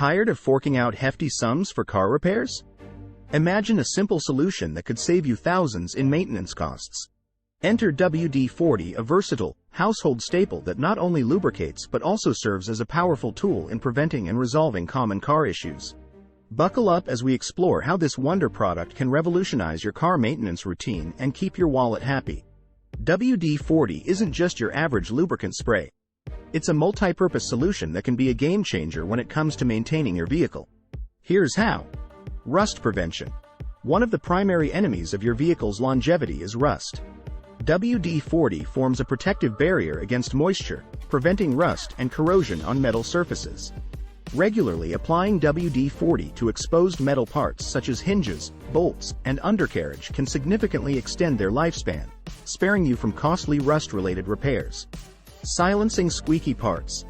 Tired of forking out hefty sums for car repairs? Imagine a simple solution that could save you thousands in maintenance costs. Enter WD-40, a versatile, household staple that not only lubricates but also serves as a powerful tool in preventing and resolving common car issues. Buckle up as we explore how this wonder product can revolutionize your car maintenance routine and keep your wallet happy. WD-40 isn't just your average lubricant spray. It's a multi-purpose solution that can be a game changer when it comes to maintaining your vehicle. Here's how. Rust prevention. One of the primary enemies of your vehicle's longevity is rust. WD-40 forms a protective barrier against moisture, preventing rust and corrosion on metal surfaces. Regularly applying WD-40 to exposed metal parts such as hinges, bolts, and undercarriage can significantly extend their lifespan, sparing you from costly rust-related repairs. Silencing squeaky parts.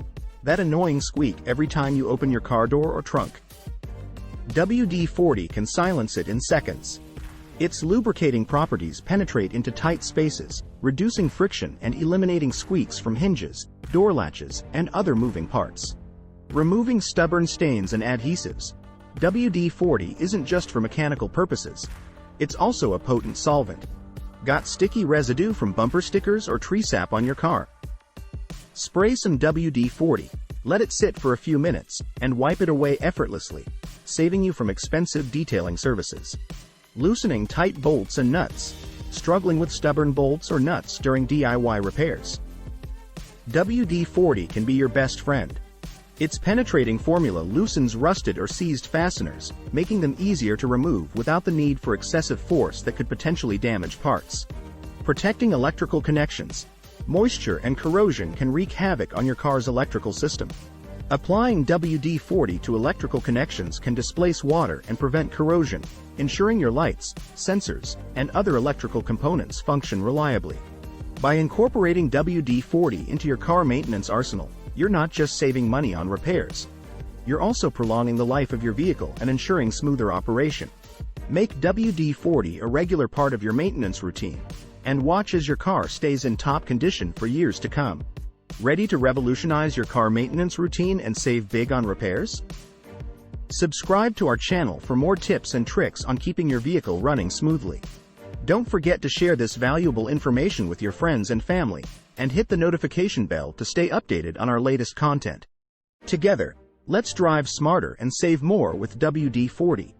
That annoying squeak every time you open your car door or trunk. WD-40 can silence it in seconds. Its lubricating properties penetrate into tight spaces, reducing friction and eliminating squeaks from hinges, door latches, and other moving parts. Removing stubborn stains and adhesives. WD-40 isn't just for mechanical purposes. It's also a potent solvent. Got sticky residue from bumper stickers or tree sap on your car? Spray some WD-40, let it sit for a few minutes, and wipe it away effortlessly, saving you from expensive detailing services. Loosening tight bolts and nuts. Struggling with stubborn bolts or nuts during DIY repairs? WD-40 can be your best friend. Its penetrating formula loosens rusted or seized fasteners, making them easier to remove without the need for excessive force that could potentially damage parts. Protecting electrical connections. Moisture and corrosion can wreak havoc on your car's electrical system. Applying WD-40 to electrical connections can displace water and prevent corrosion, ensuring your lights, sensors, and other electrical components function reliably. By incorporating WD-40 into your car maintenance arsenal, you're not just saving money on repairs. You're also prolonging the life of your vehicle and ensuring smoother operation. Make WD-40 a regular part of your maintenance routine, and watch as your car stays in top condition for years to come. Ready to revolutionize your car maintenance routine and save big on repairs? Subscribe to our channel for more tips and tricks on keeping your vehicle running smoothly. Don't forget to share this valuable information with your friends and family, and hit the notification bell to stay updated on our latest content. Together, let's drive smarter and save more with WD-40.